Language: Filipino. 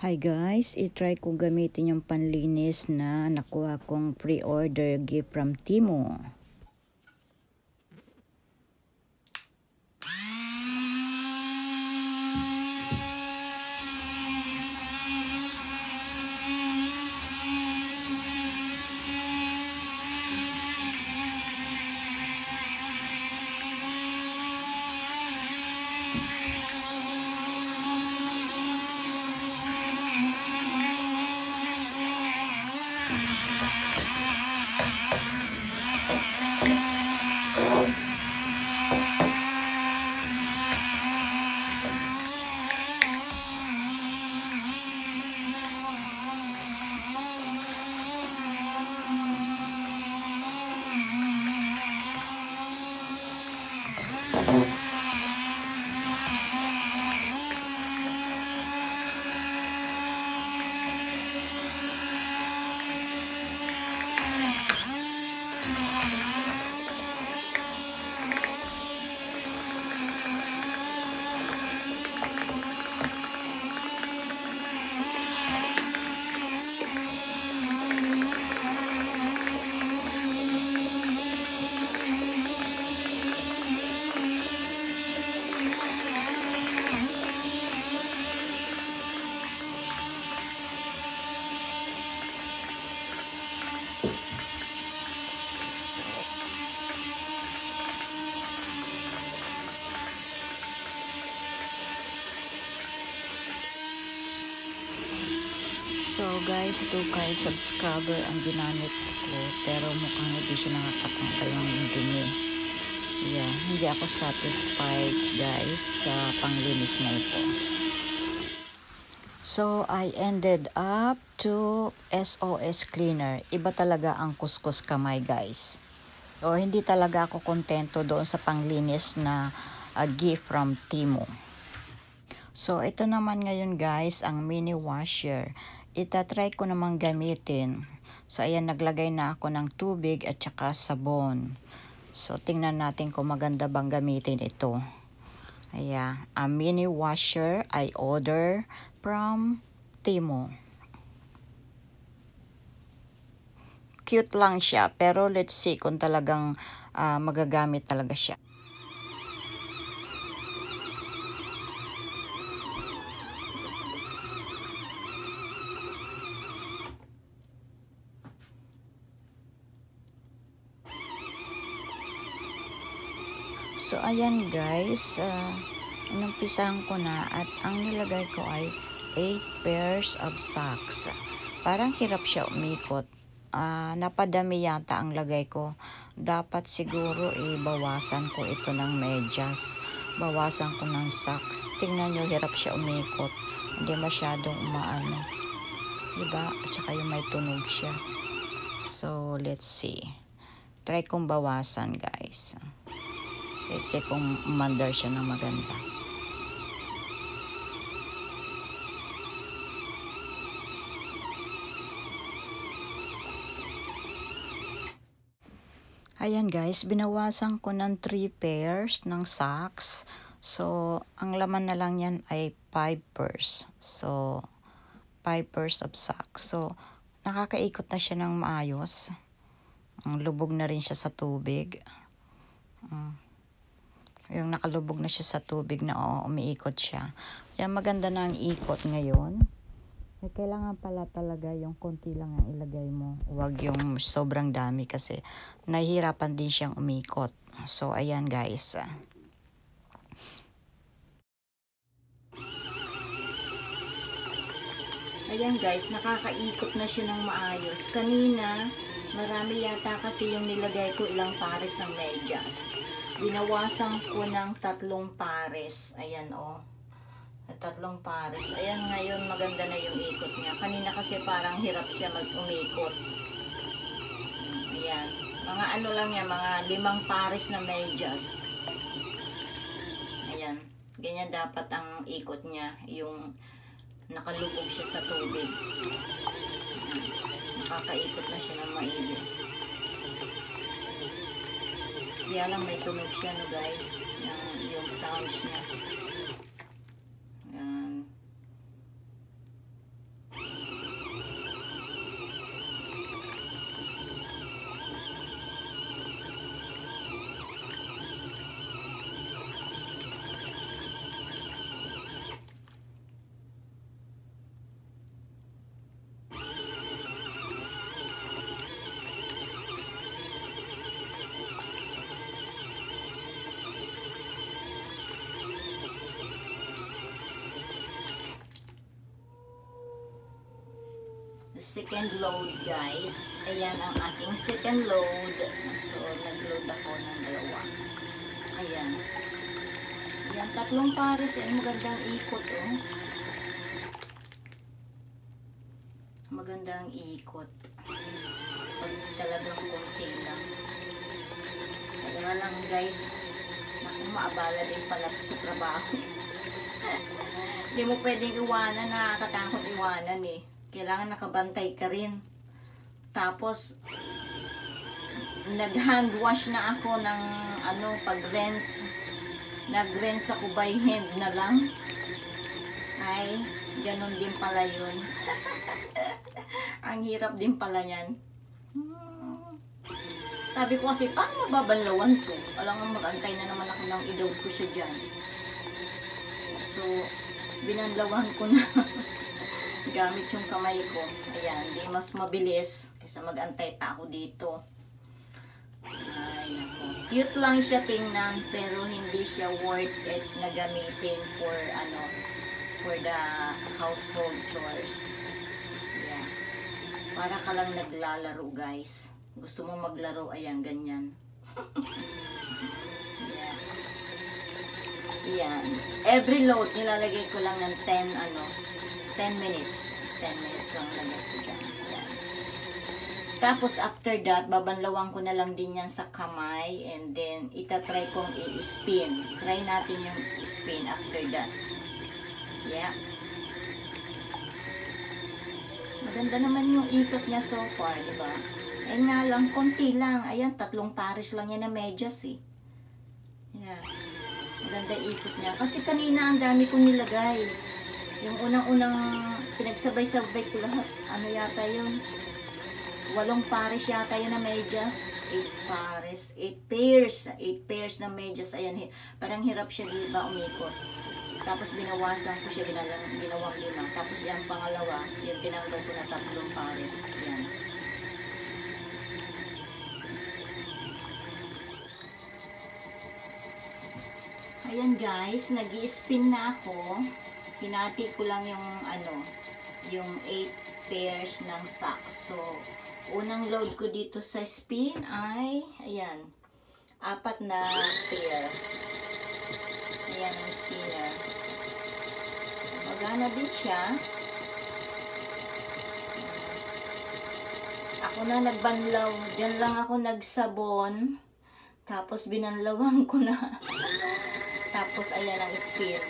Hi guys, itry ko gamitin yung panlinis na nakuha kong pre-order gift from Timo. So guys, 2K subscriber ang ginamit ko, pero mukhang hindi siya nakakatanggal ng dumi. Yeah, hindi ako satisfied guys sa panglinis na ito. So I ended up to SOS cleaner. Iba talaga ang kuskus kamay guys. O hindi talaga ako kontento doon sa panglinis na gift from Timo. So ito naman ngayon guys, ang mini washer. Itatry ko namang gamitin. So ayan, naglagay na ako ng tubig at saka sabon. So tingnan natin kung maganda bang gamitin ito. Ayan, a mini washer I order from Timo. Cute lang siya, pero let's see kung talagang magagamit talaga siya. So ayan guys, inumpisahan ko na at ang nilagay ko ay 8 pairs of socks. Parang hirap siya umikot. Napadami yata ang lagay ko. Dapat siguro bawasan ko ito ng medyas. Bawasan ko ng socks. Tingnan nyo, hirap siya umikot. Hindi masyadong umaano. Diba? At saka yung may tunog siya. So let's see. Try kong bawasan guys. Kasi kung umandar siya ng maganda. Ayan guys, binawasan ko ng 3 pairs ng socks. So, ang laman na lang yan ay 5 pairs. So, 5 pairs of socks. So, nakakaikot na siya ng maayos. Lubog na rin siya sa tubig. Yung nakalubog na siya sa tubig na umiikot siya. Kaya maganda na ang ikot ngayon. Kailangan pala talaga yung konti lang ang ilagay mo. Huwag yung sobrang dami kasi nahihirapan din siyang umikot. So, ayan guys. Ayan guys, nakakaikot na siya ng maayos. Kanina, marami yata kasi yung nilagay ko ilang pares ng medyas. Binawasan ko ng 3 pares. Ayan 3 pares. Ayan ngayon maganda na yung ikot niya. Kanina kasi parang hirap siya mag-umikot. Ayan. Mga ano lang yan, mga 5 pares na medyas. Ayan. Ganyan dapat ang ikot niya. Yung nakalubog siya sa tubig. Nakakaikot na siya ng maigi. Kaya lang may tunog siya no guys, yung sounds niya. Ayan. second load, guys. Ayan ang ating second load. So, nag-load ako ng dalawa. Ayan. Ayan, tatlong pares. Ayan, magandang ikot, oh. Magandang ikot. Pag talagang konti lang. Kaya lang, guys, naku, maabala din pala sa trabaho. Hindi mo pwedeng iwanan, nakakatakot iwanan eh. Kailangan nakabantay ka rin. Tapos, nag-hand wash na ako ng pag-rinse. Nag-rinse ako by hand na lang. Ay, ganun din pala yun. Ang hirap din pala yan. Sabi ko kasi, paano mababanlawan to? Alam nga, mag-antay na naman ako ng i-load ko siya dyan. So, binanlawan ko na. Gamit yung kamay ko. Ayan, di mas mabilis kaysa mag-antay pa ako dito. Ay, naku. Cute lang siya tingnan, pero hindi siya worth it na gamitin for for the household chores. Yeah. Para ka lang naglalaro, guys. Gusto mo maglaro, ayan, ganyan. Yeah. Yan. Every load, nilalagay ko lang ng 10 minutes. 10 minutes lang lagay ko dyan. Yan. Tapos, after that, babanlawan ko na lang din yan sa kamay. And then, itatry kong i-spin. Try natin yung spin after that. Yeah. Maganda naman yung ikot niya so far, diba? Eh nga lang, konti lang. Ayan, 3 pares lang yan na medyas eh. Yeah. Maganda ikot niya. Kasi kanina ang dami kong nilagay. Yung unang-unang pinagsabay-sabay ko lahat. Ano yata yun? 8 pares yata yun na medyas. 8 pares. 8 pairs. 8 pairs na medyas. Ayan, parang hirap siya, diba, umikot. Tapos binawas lang ko siya, ginawang 5. Tapos yung pangalawa, yung tinanggal ko na 3 pares. Yan. Ayan guys, nag-i-spin na ako. Pinati ko lang yung yung 8 pairs ng socks. So, unang load ko dito sa spin ay, ayan, 4 na pair. Ayan ang spinner. Magana din siya. Ako na nagbanlaw. Diyan lang ako nagsabon. Tapos binanlawan ko na. Tapos ayan ang spin.